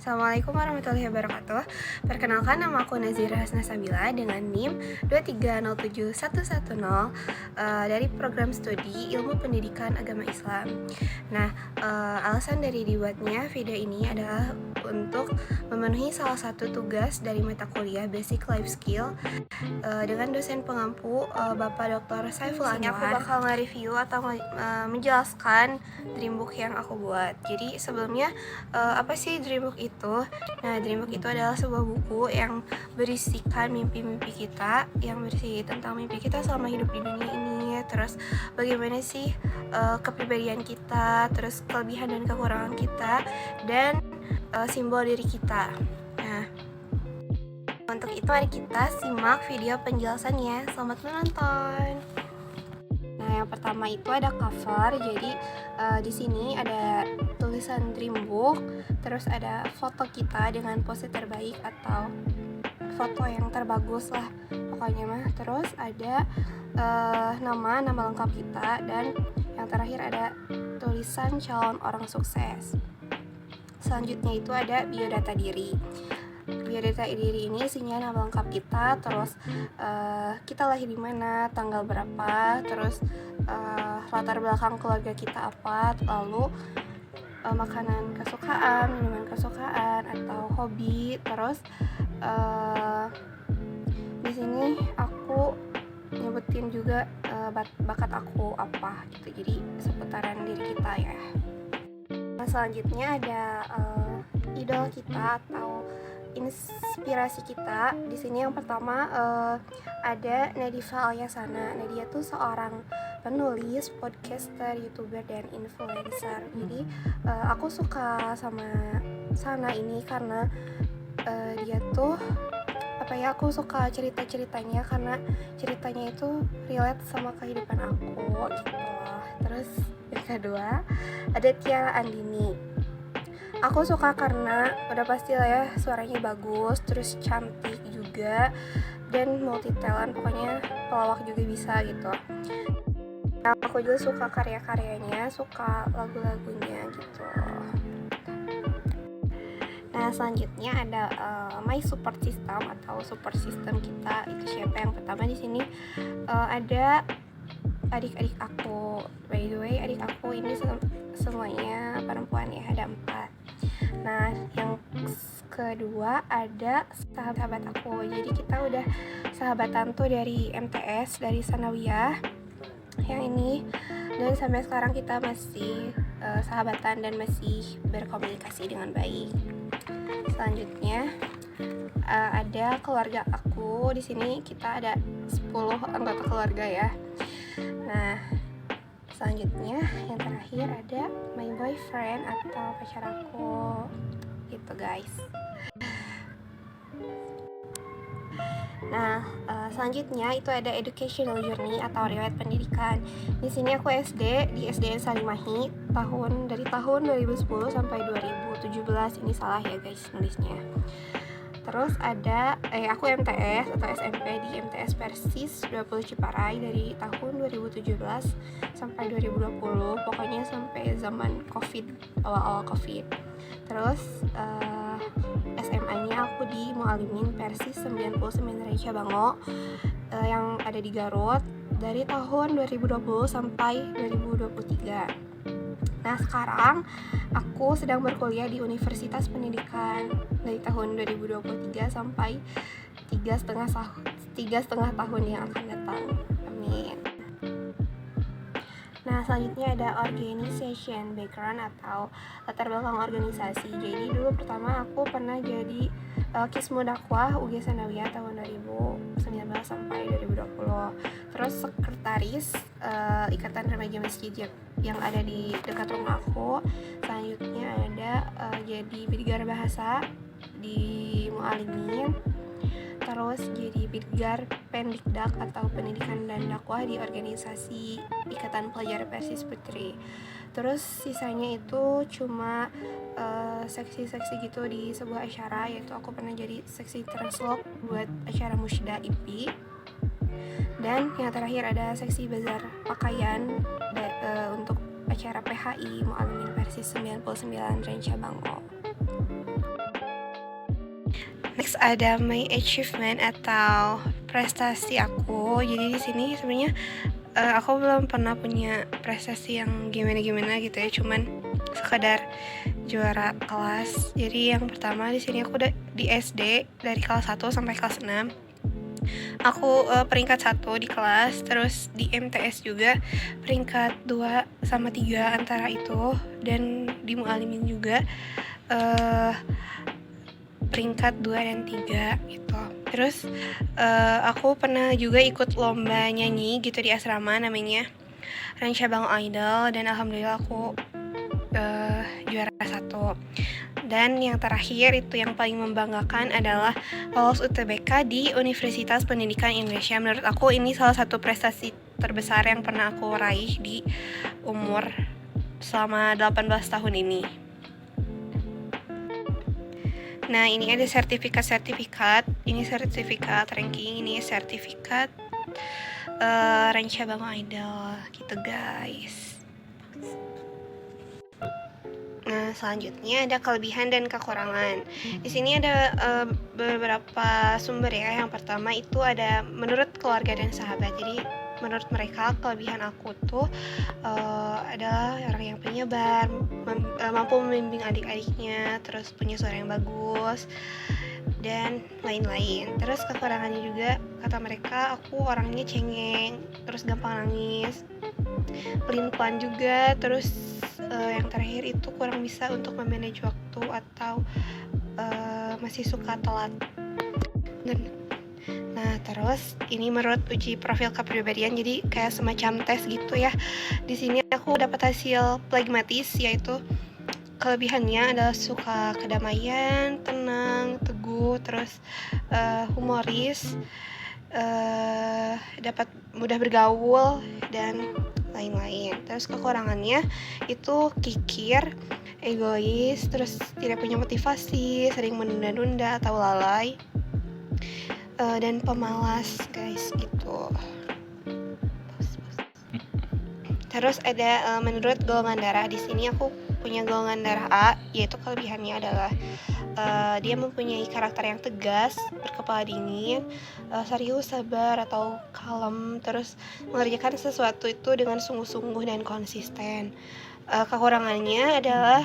Assalamualaikum warahmatullahi wabarakatuh. Perkenalkan, nama aku Nazira Hasna Sabila dengan NIM 2307110 dari program studi Ilmu Pendidikan Agama Islam. Nah, alasan dari dibuatnya video ini adalah untuk memenuhi salah satu tugas dari mata kuliah Basic Life Skill dengan dosen pengampu Bapak Dr. Saiful Anwar. Aku bakal nge-review atau menjelaskan Dreambook yang aku buat. Jadi sebelumnya apa sih Dreambook itu? Nah, Dreambook itu adalah sebuah buku yang berisikan mimpi-mimpi kita, yang berisi tentang mimpi kita selama hidup di dunia ini. Terus bagaimana sih kepribadian kita, terus kelebihan dan kekurangan kita, dan simbol diri kita. Nah, untuk itu mari kita simak video penjelasannya. Selamat menonton. Nah, yang pertama itu ada cover. Jadi di sini ada tulisan Dreambook, terus ada foto kita dengan pose terbaik atau foto yang terbagus lah pokoknya mah. Terus ada nama lengkap kita, dan yang terakhir ada tulisan calon orang sukses. Selanjutnya itu ada biodata diri. Biodata diri ini isinya nama lengkap kita, terus kita lahir di mana, tanggal berapa, terus latar belakang keluarga kita apa, lalu makanan kesukaan, minuman kesukaan atau hobi. Terus di sini aku nyebutin juga bakat aku apa gitu. Jadi seputaran diri kita ya. Nah, selanjutnya ada idol kita atau inspirasi kita. Di sini yang pertama ada Nadifa Alyasana. Nadia tuh seorang penulis, podcaster, youtuber, dan influencer. Jadi aku suka sama Sana ini karena dia tuh aku suka cerita-ceritanya karena ceritanya itu relate sama kehidupan aku gitu loh. Terus yang kedua ada Tiara Andini. Aku suka karena udah pasti lah ya, suaranya bagus, terus cantik juga, dan multi talent, pokoknya pelawak juga bisa gitu. Nah, aku juga suka karya-karyanya, suka lagu-lagunya gitu. Nah, selanjutnya ada My Support System atau support system kita. Itu siapa? Yang pertama di sini ada adik-adik aku. By the way, adik aku ini semuanya perempuan ya, ada 4. Nah, yang kedua ada sahabat aku. Jadi kita udah sahabatan tuh dari MTS, dari Sanawiyah yang ini, dan sampai sekarang kita masih sahabatan dan masih berkomunikasi dengan baik. Selanjutnya ada keluarga aku. Di sini kita ada 10 anggota keluarga ya. Nah, selanjutnya yang terakhir ada my boyfriend atau pacar aku gitu guys. Nah, selanjutnya itu ada educational journey atau riwayat pendidikan. Di sini aku SD di SDN Salimahi dari tahun 2010 sampai 2017. Ini salah ya guys nulisnya. Terus ada aku MTS atau SMP di MTS Persis 20 Ciparai dari tahun 2017 sampai 2020, pokoknya sampai zaman Covid, awal-awal Covid. Terus SMA-nya aku di Mualimin Persis 99 Raja Bango yang ada di Garut dari tahun 2020 sampai 2023. Nah, sekarang aku sedang berkuliah di Universitas Pendidikan dari tahun 2023 sampai 3,5 tahun yang akan datang. Amin. Nah, selanjutnya ada organization background atau latar belakang organisasi. Jadi dulu pertama aku pernah jadi Kismu Dakwah UG Sanawiyah tahun 2019 sampai 2020. Terus sekretaris Ikatan Remaja Masjid yang ada di dekat rumah aku. Selanjutnya ada jadi Bidgar Bahasa di Mualimin. Terus jadi Bidgar Pendikdak atau Pendidikan dan Dakwah di organisasi Ikatan Pelajar Persis Putri. Terus sisanya itu cuma seksi-seksi gitu di sebuah acara, yaitu aku pernah jadi seksi translog buat acara Musyda IP. Dan yang terakhir ada seksi bazar pakaian untuk acara PHI Mualimin Persis 99 Ranca Bangko. next ada my achievement atau prestasi aku. Jadi di sini sebenarnya aku belum pernah punya prestasi yang gimana-gimana gitu ya, cuman sekadar juara kelas. Jadi yang pertama di sini aku udah di SD dari kelas 1 sampai kelas 6. Aku peringkat 1 di kelas, terus di MTS juga peringkat 2 sama 3 antara itu, dan di Mualimin juga peringkat 2 dan 3 gitu. Terus aku pernah juga ikut lomba nyanyi gitu di asrama, namanya Rancabang Idol, dan alhamdulillah aku juara 1. Dan yang terakhir itu yang paling membanggakan adalah lolos UTBK di Universitas Pendidikan Indonesia. Menurut aku ini salah satu prestasi terbesar yang pernah aku raih di umur selama 18 tahun ini. Nah, ini ada sertifikat. Ini sertifikat ranking, ini sertifikat Rancabang Idol gitu guys. Nah, selanjutnya ada kelebihan dan kekurangan. Di sini ada beberapa sumber ya. Yang pertama itu ada menurut keluarga dan sahabat. Jadi menurut mereka kelebihan aku tuh adalah orang yang penyabar, mampu membimbing adik-adiknya, terus punya suara yang bagus dan lain-lain. Terus kekurangannya juga kata mereka aku orangnya cengeng, terus gampang nangis, pelin-pelan juga, terus yang terakhir itu kurang bisa untuk memanage waktu atau masih suka telat. Nah, terus ini menurut uji profil kepribadian, jadi kayak semacam tes gitu ya. Di sini aku dapat hasil pragmatis, yaitu kelebihannya adalah suka kedamaian, tenang, teguh, terus humoris, dapat mudah bergaul dan lain-lain. Terus kekurangannya itu kikir, egois, terus tidak punya motivasi, sering menunda-nunda atau lalai, dan pemalas guys gitu. Terus ada menurut golongan darah. Di sini aku punya golongan darah A, yaitu kelebihannya adalah dia mempunyai karakter yang tegas, berkepala dingin, serius, sabar atau kalem, terus mengerjakan sesuatu itu dengan sungguh-sungguh dan konsisten. Kekurangannya adalah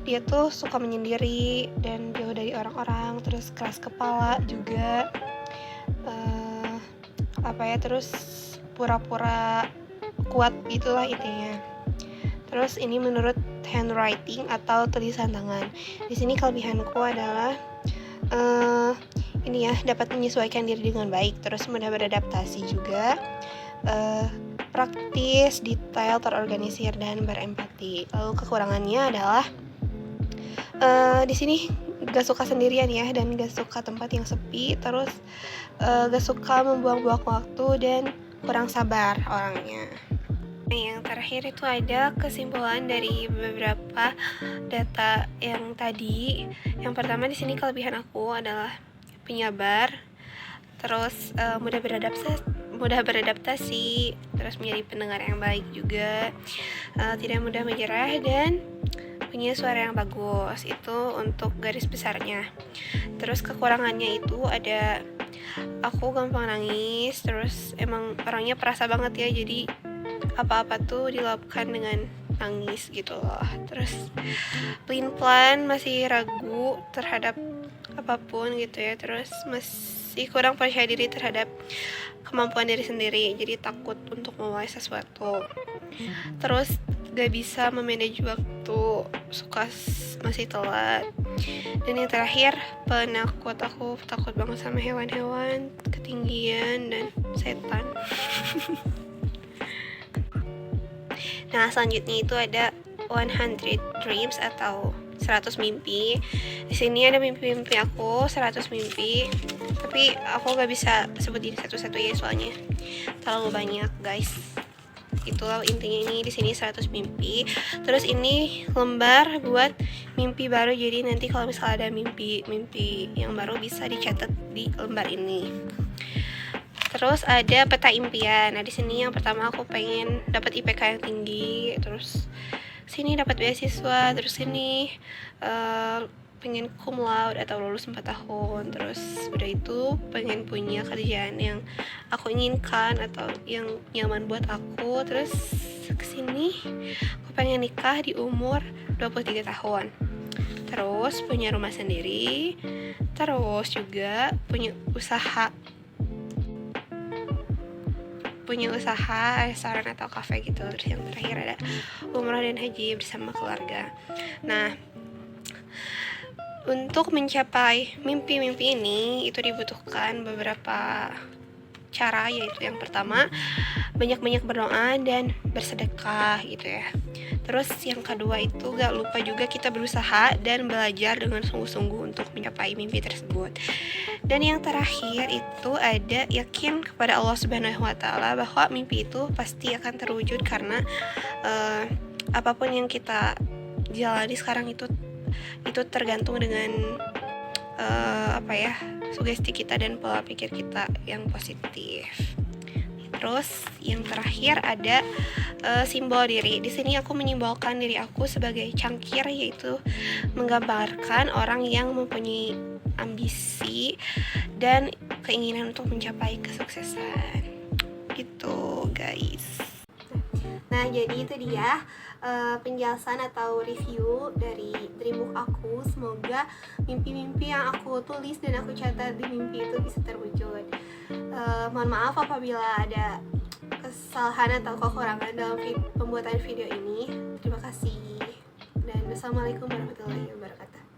dia tuh suka menyendiri dan jauh dari orang-orang, terus keras kepala juga, terus pura-pura kuat gitulah intinya. Terus ini menurut handwriting atau tulisan tangan. Di sini kelebihanku adalah dapat menyesuaikan diri dengan baik, terus mudah beradaptasi juga, praktis, detail, terorganisir dan berempati. Lalu kekurangannya adalah di sini gak suka sendirian ya, dan gak suka tempat yang sepi, terus gak suka membuang-buang waktu dan kurang sabar orangnya. Nah, yang terakhir itu ada kesimpulan dari beberapa data yang tadi. Yang pertama di sini kelebihan aku adalah penyabar, terus mudah beradaptasi, terus menjadi pendengar yang baik juga, tidak mudah menyerah dan punya suara yang bagus. Itu untuk garis besarnya. Terus kekurangannya itu ada aku gampang nangis, terus emang orangnya perasa banget ya, jadi apa-apa tuh dilakukan dengan nangis gitu loh. Terus pelin-pelan, masih ragu terhadap apapun gitu ya, terus masih kurang percaya diri terhadap kemampuan diri sendiri, jadi takut untuk memulai sesuatu. Terus gak bisa memanage waktu, suka masih telat. Dan yang terakhir penakut, aku takut banget sama hewan-hewan, ketinggian dan setan. Nah, selanjutnya itu ada 100 dreams atau 100 mimpi. Di sini ada mimpi-mimpi aku, 100 mimpi. Tapi aku gak bisa sebutin satu-satu ya, soalnya terlalu banyak, guys. Itulah intinya, ini di sini 100 mimpi. Terus ini lembar buat mimpi baru. Jadi nanti kalau misalnya ada mimpi yang baru bisa dicatat di lembar ini. Terus ada peta impian. Nah, di sini yang pertama aku pengen dapat IPK yang tinggi, terus sini dapat beasiswa, terus sini pengen cum laude atau lulus 4 tahun. Terus udah itu pengen punya kerjaan yang aku inginkan atau yang nyaman buat aku. Terus kesini aku pengen nikah di umur 23 tahun. Terus punya rumah sendiri. Terus juga punya usaha restoran atau kafe gitu. Terus yang terakhir ada umrah dan haji bersama keluarga. Nah, untuk mencapai mimpi-mimpi ini itu dibutuhkan beberapa cara, yaitu yang pertama banyak-banyak berdoa dan bersedekah gitu ya. Terus yang kedua itu gak lupa juga kita berusaha dan belajar dengan sungguh-sungguh untuk mencapai mimpi tersebut. Dan yang terakhir itu ada yakin kepada Allah Subhanahu wa Ta'ala bahwa mimpi itu pasti akan terwujud, karena apapun yang kita jalani sekarang itu tergantung dengan sugesti kita dan pola pikir kita yang positif. Terus yang terakhir ada simbol diri. Di sini aku menyimbolkan diri aku sebagai cangkir, yaitu menggambarkan orang yang mempunyai ambisi dan keinginan untuk mencapai kesuksesan. Gitu, guys. Nah, jadi itu dia penjelasan atau review dari dreambook aku. Semoga mimpi-mimpi yang aku tulis dan aku catat di mimpi itu bisa terwujud. Mohon maaf apabila ada kesalahan atau kekurangan dalam pembuatan video ini. Terima kasih dan wassalamualaikum warahmatullahi wabarakatuh.